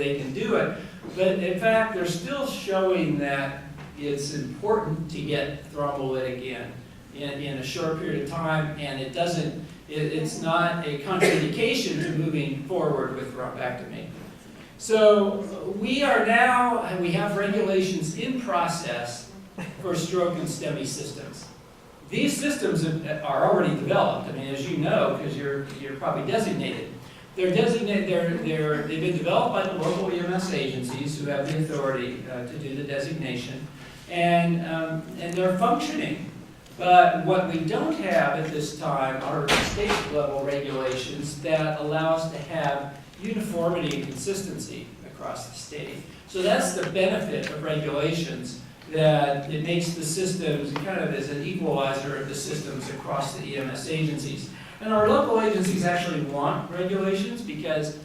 they can do it. But in fact, they're still showing that it's important to get thrombolytic in a short period of time, and it's not a contraindication to moving forward with thrombectomy. So we are now, and we have regulations in process for stroke and STEMI systems. These systems are already developed. I mean, as you know, because you're probably designated. They've been developed by the local EMS agencies who have the authority to do the designation, and they're functioning. But what we don't have at this time are state level regulations that allow us to have uniformity and consistency across the state. So that's the benefit of regulations, that it makes the systems kind of as an equalizer of the systems across the EMS agencies. And our local agencies actually want regulations, because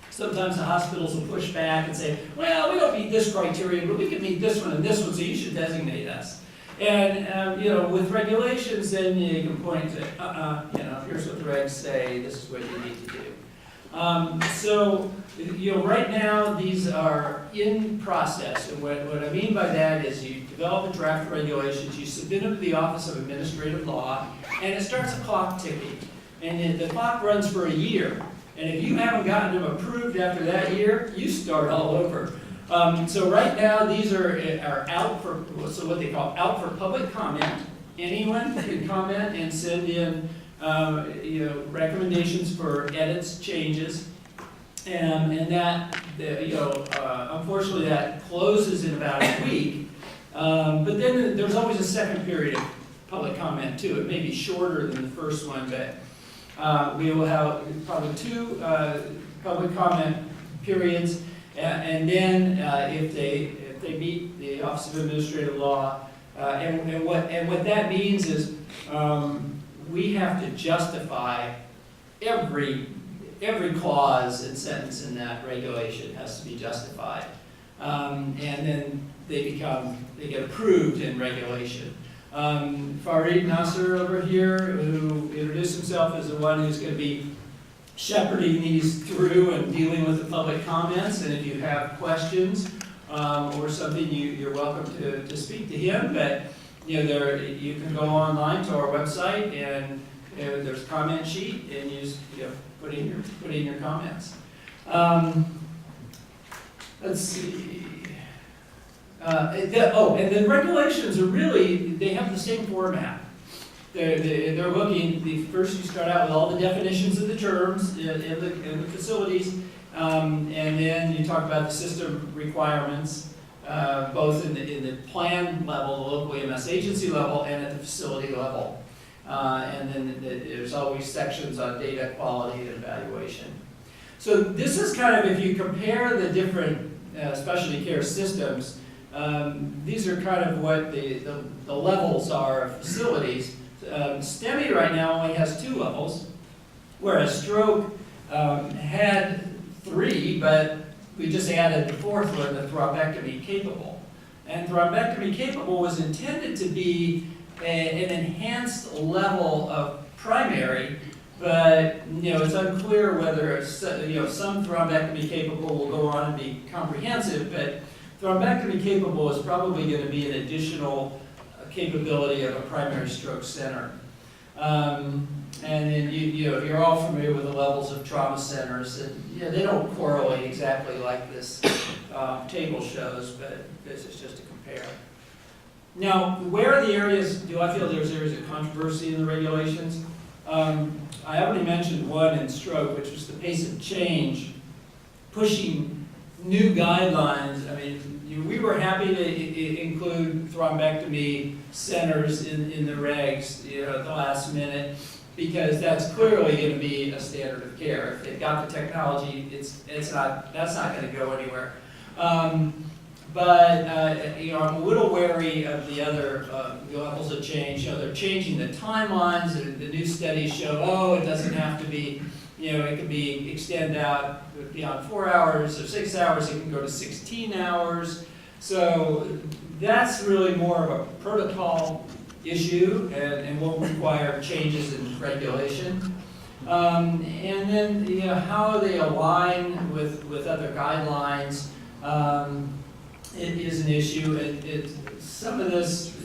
sometimes the hospitals will push back and say, well, we don't meet this criteria, but we can meet this one and this one, so you should designate us. And with regulations, then you can point to, here's what the regs say, this is what you need to do. So right now, these are in process, and what I mean by that is you develop a draft regulations, you submit them to the Office of Administrative Law, and it starts a clock ticking. And the clock runs for a year. And if you haven't gotten them approved after that year, you start all over. So right now, these are out for, so what they call out for public comment. Anyone can comment and send in recommendations for edits, changes, and that unfortunately that closes in about a week. But then there's always a second period of public comment too. It may be shorter than the first one, but we will have probably 2 public comment periods, and then if they meet the Office of Administrative Law, and what that means is we have to justify every clause and sentence in that regulation has to be justified, and then they get approved in regulation. Farid Nasser over here, who introduced himself as the one who's going to be shepherding these through and dealing with the public comments. And if you have questions or something, you're welcome to speak to him. But you can go online to our website, and there's a comment sheet, and you just put in your comments. Let's see. And the regulations are really, they have the same format. They're looking, first you start out with all the definitions of the terms in the facilities, and then you talk about the system requirements, both in the plan level, the local EMS agency level, and at the facility level. And then there's always sections on data quality and evaluation. So this is kind of, if you compare the different specialty care systems, these are kind of what the levels are of facilities. STEMI right now only has 2 levels, whereas stroke had 3, but we just added the 4th one, the thrombectomy capable. And thrombectomy capable was intended to be an enhanced level of primary, but it's unclear whether some thrombectomy capable will go on and be comprehensive, but thrombectomy capable is probably going to be an additional capability of a primary stroke center. And then you're all familiar with the levels of trauma centers, and they don't correlate exactly like this table shows, but this is just to compare. Now, where are the areas, do I feel there's areas of controversy in the regulations? I already mentioned one in stroke, which was the pace of change, pushing new guidelines. I mean, we were happy to include thrombectomy centers in the regs, at the last minute, because that's clearly going to be a standard of care. If they've got the technology, that's not going to go anywhere. But I'm a little wary of the other levels of change. They're changing the timelines. The new studies show, it doesn't have to be, it can be extend out beyond 4 hours or 6 hours. It can go to 16 hours. So that's really more of a protocol issue and will require changes in regulation. And then, you know, how they align with other guidelines it is an issue. Some of this,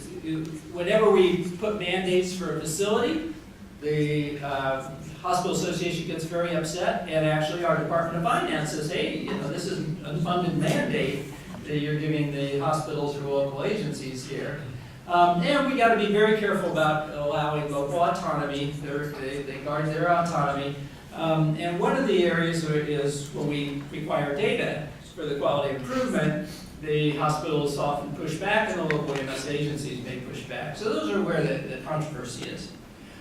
whenever we put mandates for a facility, the Hospital Association gets very upset, and actually our Department of Finance says, hey, you know, this is an unfunded mandate that you're giving the hospitals or local agencies here. And we got to be very careful about allowing local autonomy. They guard their autonomy. And one of the areas is when we require data for the quality improvement, the hospitals often push back and the local EMS agencies may push back. So those are where the controversy is.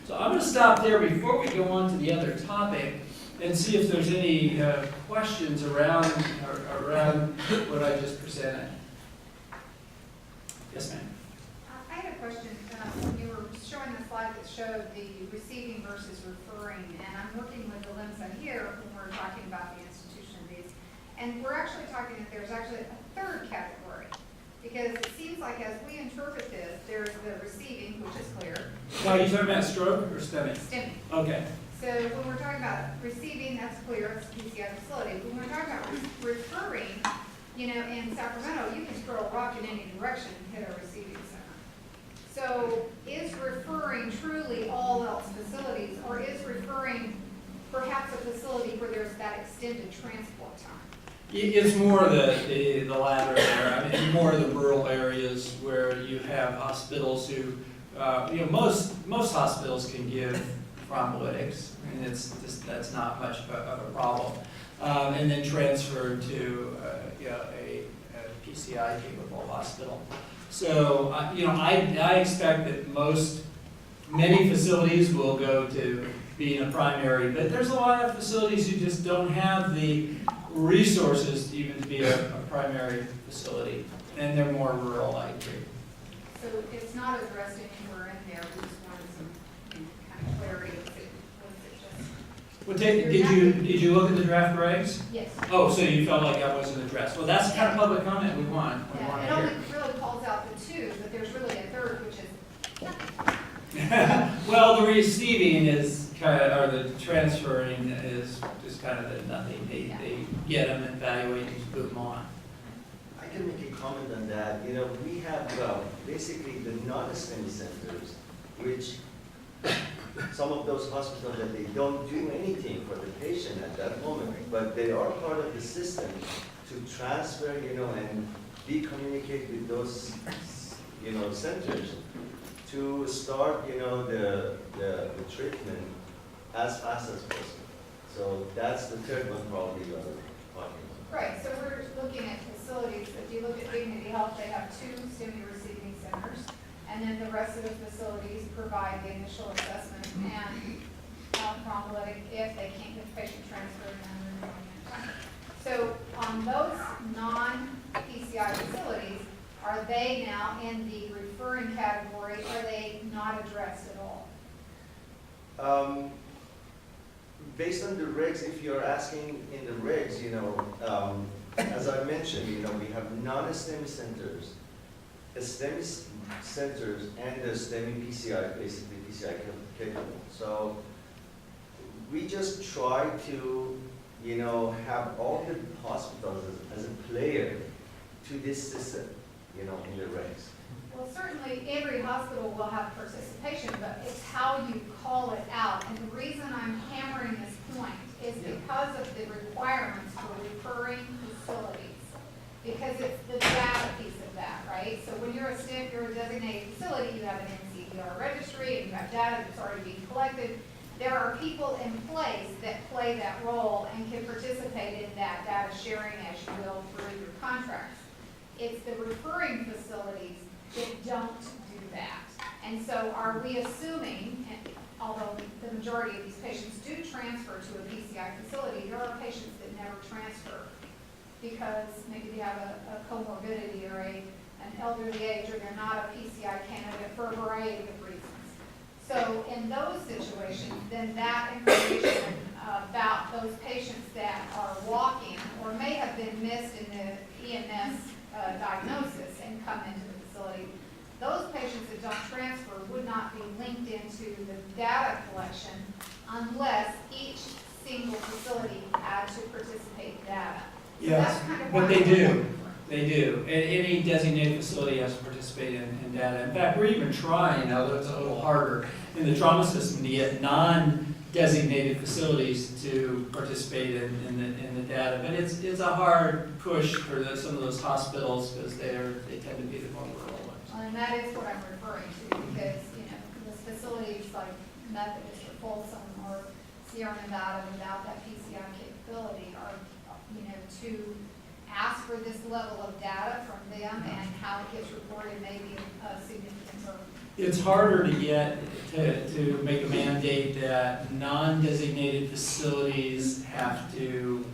So I'm going to stop there before we go on to the other topic and see if there's any questions around what I just presented. Yes, ma'am. I had a question. You were showing the slide that showed the receiving versus referring, and I'm working with the LIMSA here when we're talking about the institution of these. And we're actually talking that there's actually a third category, because it seems like as we interpret this, there's the receiving, which is clear. Now, are you talking about stroke or STEMI? STEMI. Okay. So when we're talking about receiving, that's clear, it's a PCI facility. When we're talking about referring, you know, in Sacramento, you can throw a rock in any direction and hit a receiving center. So is referring truly all else facilities, or is referring perhaps a facility where there's that extended transport time? It's more the latter there. I mean, more the rural areas where you have hospitals who, you know, most hospitals can give thrombolytics, and that's not much of a problem. And then transfer to you know, a PCI capable hospital. So you know, I expect that many facilities will go to being a primary, but there's a lot of facilities who just don't have the resources even to be a primary facility, and they're more rural, I agree. So it's not addressed anywhere in there. We just wanted some kind of clarity. Well, did you look at the draft regs? Yes. Oh, so you felt like that wasn't addressed. Well, that's the kind of public comment we want. Yeah, it only really calls out the two, but there's really a third, which is well, the receiving is kind of, or the transferring is just kind of the nothing. They get them, evaluate, and move them on. I can make a comment on that. You know, we have basically the non-STEMI centers, which some of those hospitals that they don't do anything for the patient at that moment, but they are part of the system to transfer, you know, and communicate with those, you know, centers to start, you know, the treatment as fast as possible. So that's the third one probably you're talking about. right. So we're looking at facilities. If you look at Dignity Health, they have 2 STEMI receiving centers. And then the rest of the facilities provide the initial assessment and thrombolytic if they can't get the patient transferred and then removing. So on those non-PCI facilities, are they now in the referring category? Are they not addressed at all? Based on the regs, if you're asking in the regs, you know, as I mentioned, you know, we have non-STEMI centers, STEMI centers, and the STEMI PCI, basically PCI capable. So we just try to, you know, have all the hospitals as a player to this system, you know, in the regs. Well, certainly every hospital will have participation, but it's how you call it out. And the reason I'm hammering this point is because of the requirements for referring facilities. Because it's the data piece of that, right? So when you're a designated facility, you have an NCDR registry and you have data that's already being collected. There are people in place that play that role and can participate in that data sharing, as you will, through your contracts. It's the referring facilities that don't do that. And so are we assuming, and although the majority of these patients do transfer to a PCI facility, there are patients that never transfer because maybe they have a comorbidity or an elderly age, or they're not a PCI candidate for a variety of reasons. So in those situations, then that information about those patients that are walking or may have been missed in the EMS diagnosis and come into the facility, those patients that don't transfer would not be linked into the data collection unless each single facility had to participate in data. So Yes, that's kind of but why they I'm do. looking for- They do. Any designated facility has to participate in data. In fact, we're even trying, although it's a little harder, in the trauma system to get non-designated facilities to participate in the data. But it's a hard push for some of those hospitals because they tend to be the more rural ones. Well, and that is what I'm referring to, because, the facilities like Methodist or Folsom or Sierra Nevada without that PCI capability are, to ask for this level of data from them and how it gets reported may be a significant burden. It's harder to get to make a mandate that non-designated facilities have to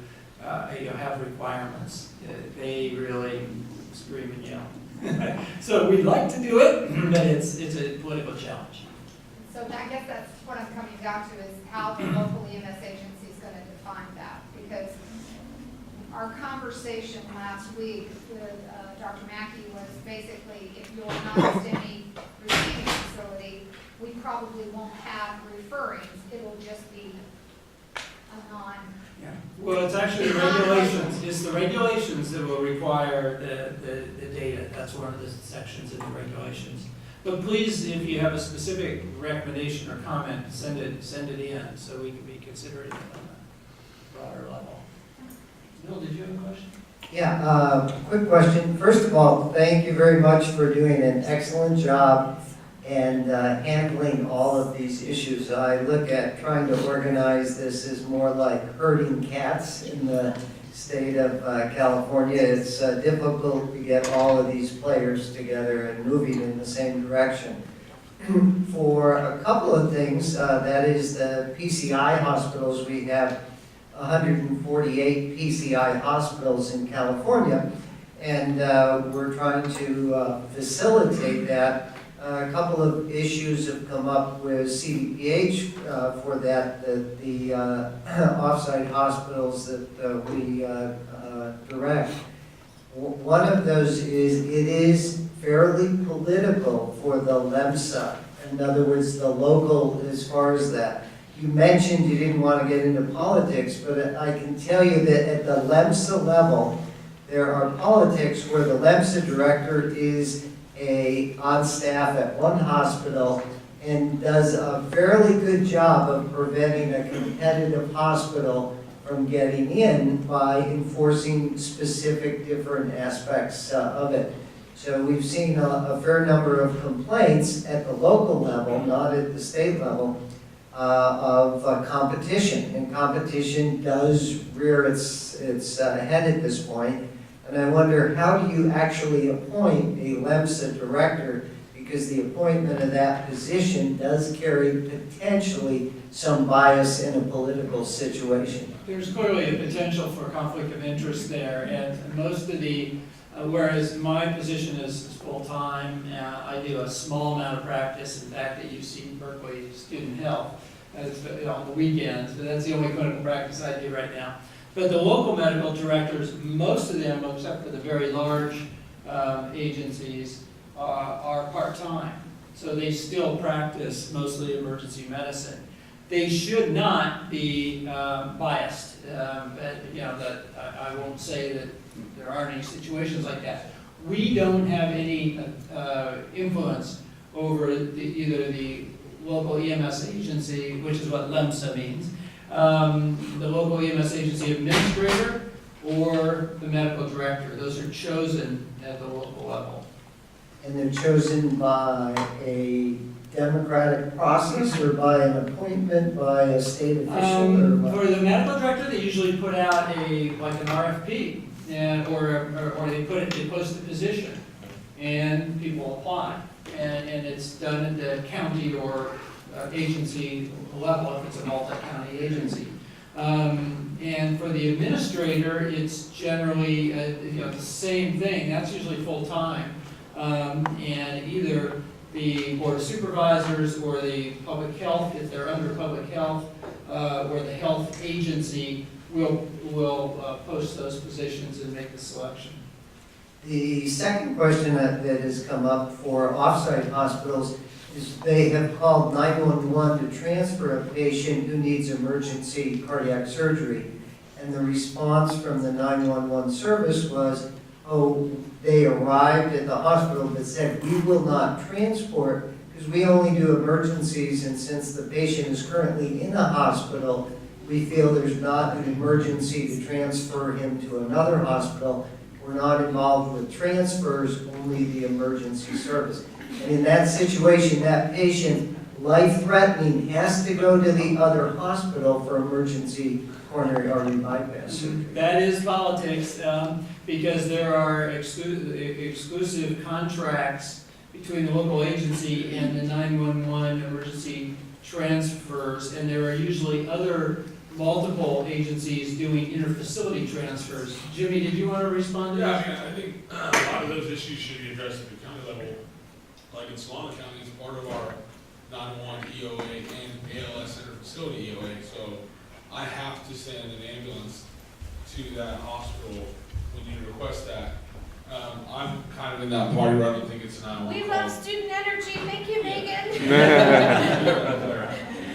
have requirements. They really scream and yell. So we'd like to do it, but it's a political challenge. So I guess that's what I'm coming down to, is how the local EMS agency is going to define that. Because our conversation last week with Dr. Mackey was basically, if you're not a STEMI receiving facility, we probably won't have referrings. It'll just be a non. Yeah. Well, it's actually the regulations. It's the regulations that will require the data. That's one of the sections in the regulations. But please, if you have a specific recommendation or comment, send it in so we can be considerate on a broader level. Bill, did you have a question? Yeah, quick question. First of all, thank you very much for doing an excellent job and handling all of these issues. I look at trying to organize this as more like herding cats in the state of California. It's difficult to get all of these players together and moving in the same direction. For a couple of things, that is the PCI hospitals. We have 148 PCI hospitals in California, and we're trying to facilitate that. A couple of issues have come up with CDPH for that, the offsite hospitals that we direct. One of those is, it is fairly political for the LEMSA. In other words, the local, as far as that. You mentioned you didn't want to get into politics, but I can tell you that at the LEMSA level, there are politics where the LEMSA director is on staff at one hospital and does a fairly good job of preventing a competitive hospital from getting in by enforcing specific different aspects of it. So we've seen a fair number of complaints at the local level, not at the state level, of competition, and competition does rear its head at this point. And I wonder, how do you actually appoint a LEMSA director? Because the appointment of that position does carry potentially some bias in a political situation. There's clearly a potential for conflict of interest there, and most of the, whereas my position is full-time, I do a small amount of practice, in fact, at UC Berkeley Student Health, on the weekends, but that's the only clinical practice I do right now. But the local medical directors, most of them, except for the very large agencies, are part-time. So they still practice mostly emergency medicine. They should not be biased. I won't say that there aren't any situations like that. We don't have any influence over either the local EMS agency, which is what LEMSA means, the local EMS agency administrator, or the medical director. Those are chosen at the local level. And they're chosen by a democratic process or by an appointment by a state official? Or what? For the medical director, they usually put out an RFP, or they post the position, and people apply. And it's done at the county or agency level if it's a multi-county agency. And for the administrator, it's generally the same thing. That's usually full-time. And either the board of supervisors or the public health, if they're under public health, or the health agency will post those positions and make the selection. The second question that has come up for offsite hospitals is they have called 911 to transfer a patient who needs emergency cardiac surgery. And the response from the 911 service was, oh, they arrived at the hospital but said, we will not transport because we only do emergencies, and since the patient is currently in a hospital, we feel there's not an emergency to transfer him to another hospital. We're not involved with transfers, only the emergency service. And in that situation, that patient, life-threatening, has to go to the other hospital for emergency coronary artery bypass surgery. That is politics, because there are exclusive contracts between the local agency and the 911 emergency transfers, and there are usually other multiple agencies doing interfacility transfers. Jimmy, did you want to respond to that? Yeah, I think a lot of those issues should be addressed at the county level. Like in Solano County, it's part of our 911 EOA and ALS interfacility EOA, so I have to send an ambulance to that hospital when you request that. I'm kind of in that party where I don't think it's a 911 We call. love student energy, thank you, Megan.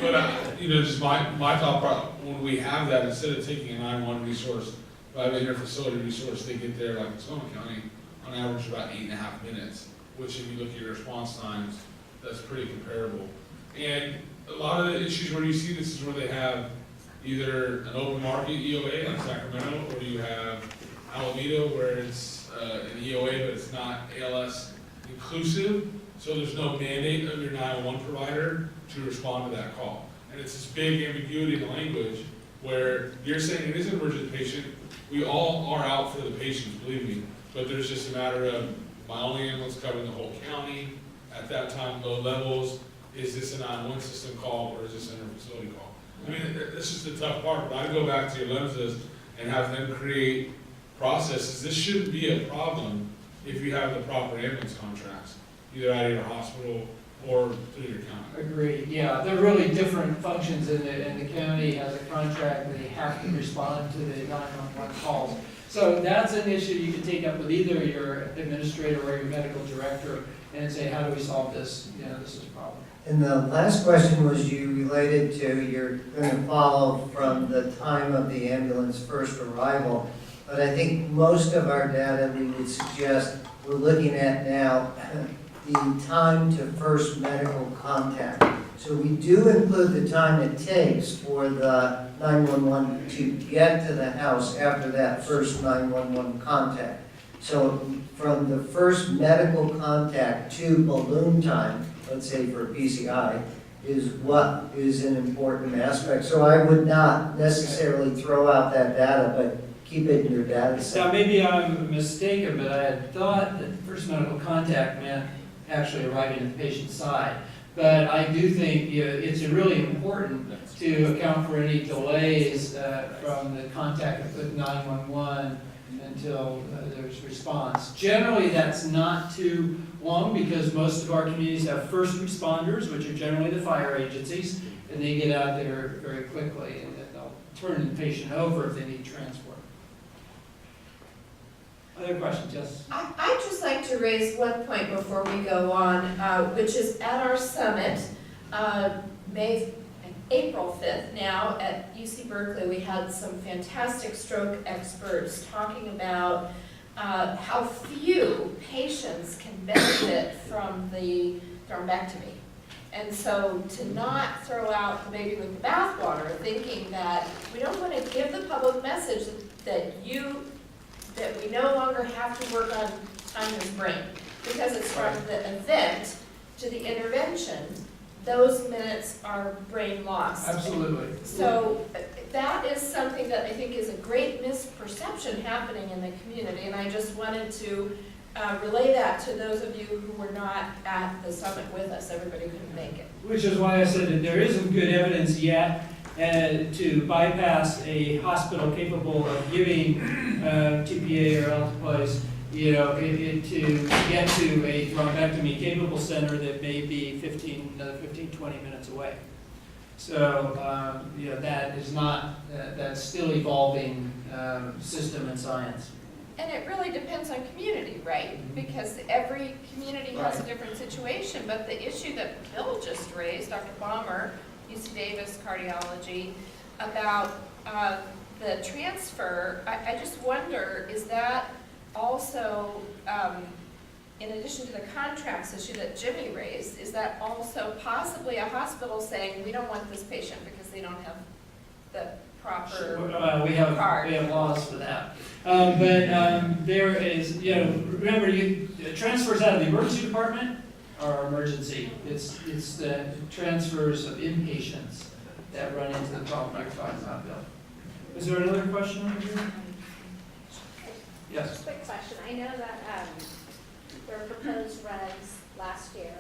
But, just my thought process, when we have that, instead of taking a 911 resource, if I have an interfacility resource, they get there, like in Solano County, on average about 8.5 minutes, which if you look at your response times, that's pretty comparable. And a lot of the issues where you see this is where they have either an open market EOA like Sacramento, or you have Alameda where it's an EOA but it's not ALS inclusive, so there's no mandate of your 911 provider to respond to that call. And it's this big ambiguity in the language where you're saying it is an emergency patient, we all are out for the patients, believe me, but there's just a matter of my only ambulance covering the whole county, at that time low levels, is this a 911 system call or is this an interfacility call? I mean, this is the tough part, but I go back to your lenses and have them create processes. This shouldn't be a problem if you have the proper ambulance contracts, either out of your hospital or through your county. Agreed, yeah, they're really different functions in the county has a contract, they have to respond to the 911 calls. So that's an issue you can take up with either your administrator or your medical director and say, how do we solve this? This is a problem. And the last question was you related to, you're going to follow from the time of the ambulance first arrival. But I think most of our data we would suggest we're looking at now the time to first medical contact. So we do include the time it takes for the 911 to get to the house after that first 911 contact. So from the first medical contact to balloon time, let's say for PCI, is what is an important aspect. So I would not necessarily throw out that data, but keep it in your data set. Now, maybe I'm mistaken, but I had thought that first medical contact meant actually arriving at the patient's side. But I do think it's really important to account for any delays from the contact with 911 until there's response. Generally, that's not too long because most of our communities have first responders, which are generally the fire agencies, and they get out there very quickly, and then they'll turn the patient over if they need transport. Other questions? Yes? I'd just like to raise one point before we go on, which is at our summit, April 5th now at UC Berkeley, we had some fantastic stroke experts talking about how few patients can benefit from the thrombectomy. And so to not throw out the baby with the bathwater, thinking that we don't want to give the public message that we no longer have to work on Tanya's brain, because it's from the event to the intervention, those minutes are brain lost. Absolutely. So that is something that I think is a great misperception happening in the community, and I just wanted to relay that to those of you who were not at the summit with us. Everybody couldn't make it. Which is why I said that there isn't good evidence yet to bypass a hospital capable of giving TPA or alteplase, to get to a thrombectomy capable center that may be 20 minutes away. So, that is not, that's still evolving system and science. And it really depends on community, right? Because every community has a different situation, but the issue that Bill just raised, Dr. Balmer, UC Davis Cardiology, about the transfer, I just wonder, is that also, in addition to the contracts issue that Jimmy raised, is that also possibly a hospital saying, we don't want this patient because they don't have the proper We have card? laws for that. But there is, remember, transfers out of the emergency department are emergency. It's the transfers of inpatients that run into the problem you're talking about, Bill. Is there another question over here? Yes. Quick question. I know that there were proposed regs last year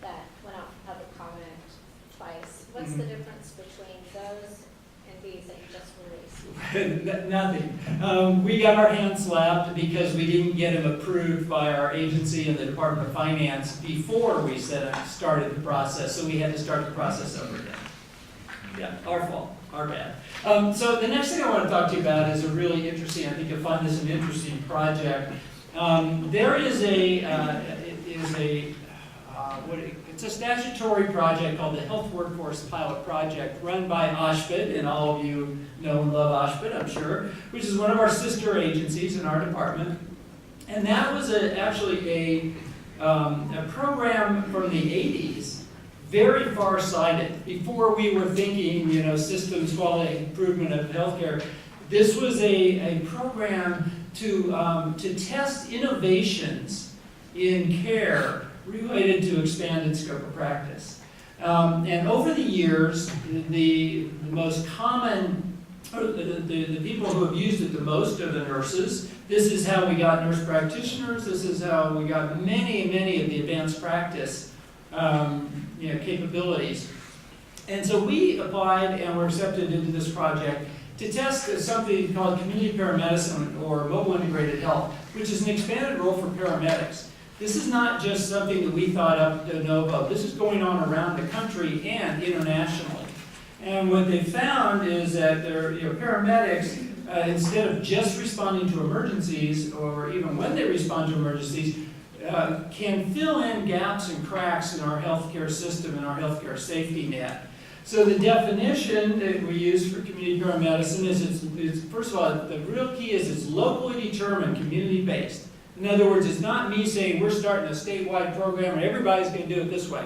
that went out for public comment twice. What's the difference between those and these that you just released? Nothing. We got our hands slapped because we didn't get them approved by our agency and the Department of Finance before we started the process, so we had to start the process over again. Yeah, our fault, our bad. So the next thing I want to talk to you about is a really interesting, I think you'll find this an interesting project. There is it's a statutory project called the Health Workforce Pilot Project, run by OSHPD, and all of you know and love OSHPD, I'm sure, which is one of our sister agencies in our department. And that was actually a program from the 80s, very far-sighted. Before we were thinking, systems, quality, improvement of healthcare, this was a program to test innovations in care related to expanded scope of practice. And over the years, the most common, or the people who have used it the most are the nurses. This is how we got nurse practitioners. This is how we got many of the advanced practice capabilities. And so we applied and were accepted into this project to test something called community paramedicine or mobile integrated health, which is an expanded role for paramedics. This is not just something that we thought up de novo. This is going on around the country and internationally. And what they found is that paramedics, instead of just responding to emergencies, or even when they respond to emergencies, can fill in gaps and cracks in our healthcare system and our healthcare safety net. So the definition that we use for community paramedicine is, it's first of all, the real key is it's locally determined, community-based. In other words, it's not me saying we're starting a statewide program and everybody's going to do it this way.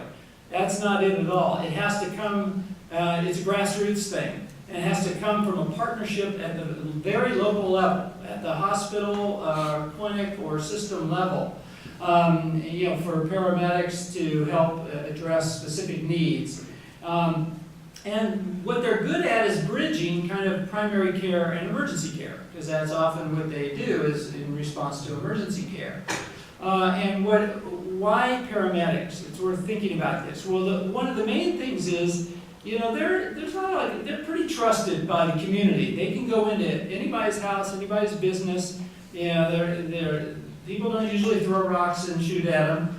That's not it at all. It has to come, it's a grassroots thing. And it has to come from a partnership at the very local level, at the hospital, clinic, or system level. For paramedics to help address specific needs. And what they're good at is bridging kind of primary care and emergency care, because that's often what they do is in response to emergency care. Why paramedics? It's worth thinking about this. Well, one of the main things is, they're pretty trusted by the community. They can go into anybody's house, anybody's business. People don't usually throw rocks and shoot at them.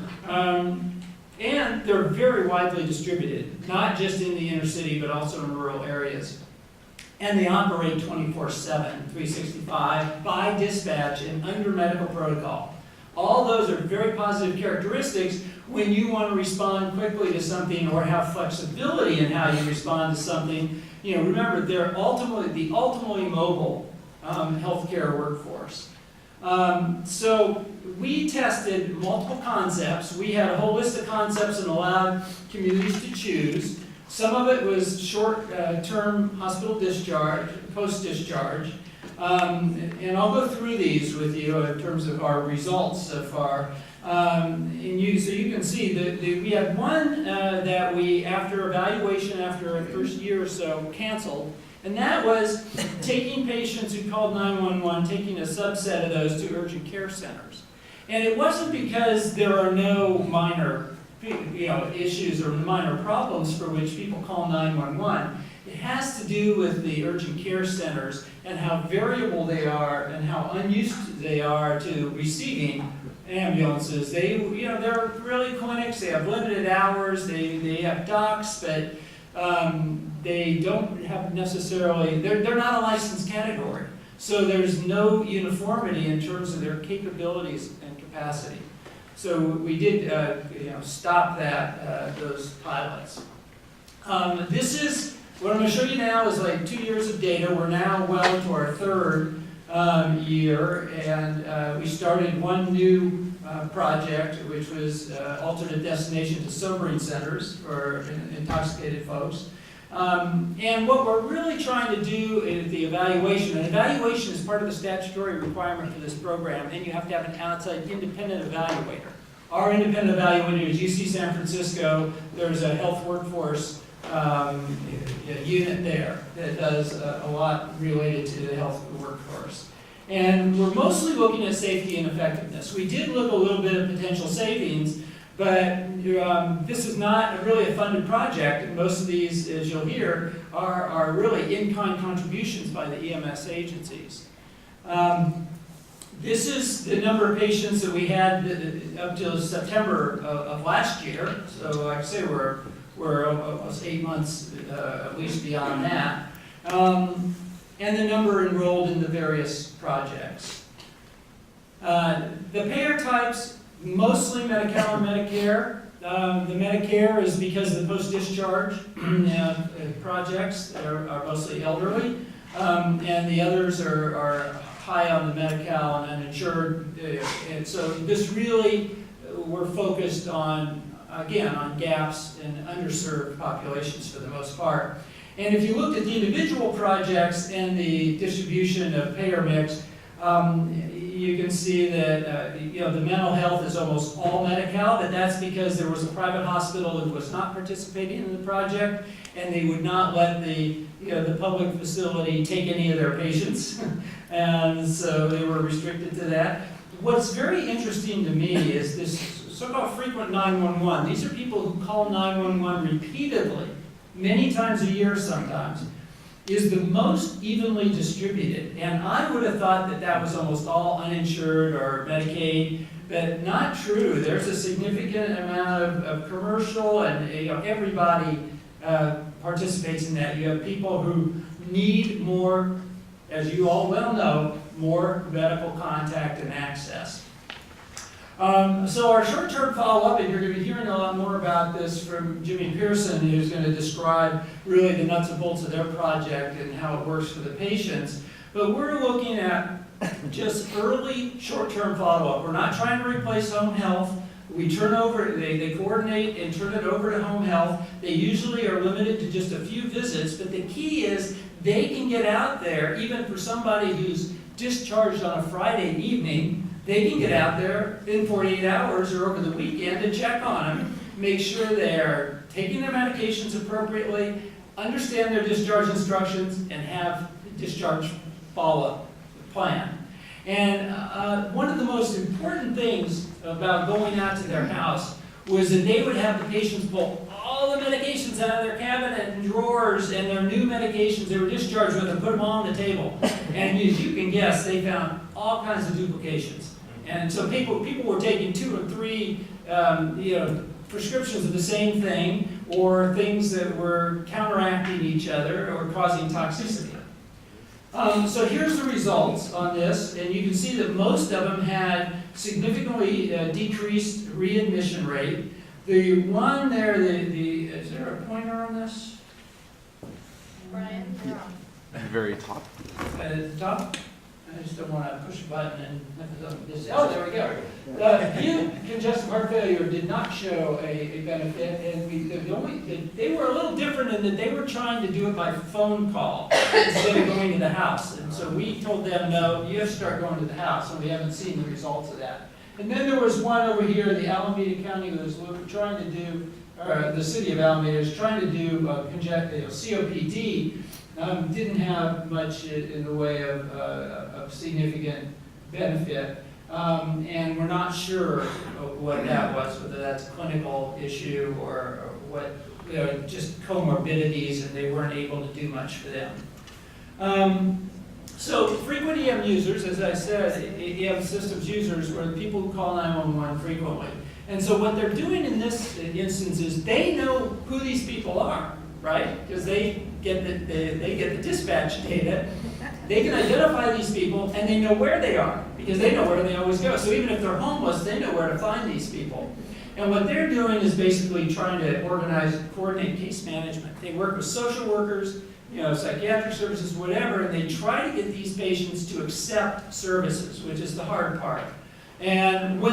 And they're very widely distributed, not just in the inner city, but also in rural areas. And they operate 24/7, 365, by dispatch and under medical protocol. All those are very positive characteristics when you want to respond quickly to something or have flexibility in how you respond to something. Remember, they're the ultimately mobile healthcare workforce. So we tested multiple concepts. We had a whole list of concepts and allowed communities to choose. Some of it was short-term hospital discharge, post-discharge. And I'll go through these with you in terms of our results so far. So you can see that we had one that we, after evaluation, after a first year or so, canceled. And that was taking patients who called 911, taking a subset of those to urgent care centers. And it wasn't because there are no minor issues or minor problems for which people call 911. It has to do with the urgent care centers and how variable they are and how unused they are to receiving ambulances. They're really clinics, they have limited hours, they have docs, but they don't have necessarily, they're not a licensed category. So there's no uniformity in terms of their capabilities and capacity. So we did, stop those pilots. This is, what I'm going to show you now is like 2 years of data. We're now well into our third year, and we started one new project, which was alternate destination to sobering centers for intoxicated folks. And what we're really trying to do is the evaluation. An evaluation is part of the statutory requirement for this program, and you have to have an outside independent evaluator. Our independent evaluator is UC San Francisco. There's a health workforce unit there that does a lot related to the health workforce. And we're mostly looking at safety and effectiveness. We did look a little bit at potential savings, but this is not really a funded project. And most of these, as you'll hear, are really in-kind contributions by the EMS agencies. This is the number of patients that we had up till September of last year. So like I say, we're almost 8 months, at least beyond that. And the number enrolled in the various projects. The payer types, mostly Medi-Cal and Medicare. The Medicare is because of the post-discharge projects are mostly elderly, and the others are high on the Medi-Cal and uninsured. And so this really, we're focused on, again, on gaps in underserved populations for the most part. And if you looked at the individual projects and the distribution of payer mix, you can see that the mental health is almost all Medi-Cal, but that's because there was a private hospital that was not participating in the project, and they would not let the public facility take any of their patients, and so they were restricted to that. What's very interesting to me is this so-called frequent 911. These are people who call 911 repeatedly, many times a year sometimes, is the most evenly distributed. And I would have thought that that was almost all uninsured or Medicaid, but not true. There's a significant amount of commercial, and everybody participates in that. You have people who need more, as you all well know, more medical contact and access. So our short-term follow-up, and you're going to be hearing a lot more about this from Jimmy Pearson, who's going to describe really the nuts and bolts of their project and how it works for the patients. But we're looking at just early short-term follow-up. We're not trying to replace home health. We turn over, they coordinate and turn it over to home health. They usually are limited to just a few visits, but the key is they can get out there, even for somebody who's discharged on a Friday evening, they can get out there in 48 hours or over the weekend and check on them, make sure they're taking their medications appropriately, understand their discharge instructions, and have a discharge follow-up plan. And one of the most important things about going out to their house was that they would have the patients pull all the medications out of their cabinet and drawers and their new medications they were discharged with and put them all on the table. And as you can guess, they found all kinds of duplications. And so people were taking 2 or 3 prescriptions of the same thing, or things that were counteracting each other or causing toxicity. So here's the results on this, and you can see that most of them had significantly decreased readmission rate. The one there, is there a pointer on this? Brian, you're on. Very top. At the top? I just don't want to push a button and this. Oh, there we go. Acute congestive heart failure did not show a benefit, and they were a little different in that they were trying to do it by phone call instead of going to the house. And so we told them, no, you have to start going to the house, and we haven't seen the results of that. And then there was one over here, the Alameda County was trying to do, or the city of Alameda is trying to do COPD. Didn't have much in the way of significant benefit, and we're not sure what that was, whether that's a clinical issue or what, just comorbidities, and they weren't able to do much for them. So frequent EM users, as I said, EM systems users were the people who call 911 frequently. And so what they're doing in this instance is they know who these people are, right? Because they get the dispatch data, they can identify these people and they know where they are, because they know where they always go. So even if they're homeless, they know where to find these people. And what they're doing is basically trying to organize, coordinate case management. They work with social workers, psychiatric services, whatever, and they try to get these patients to accept services, which is the hard part. And when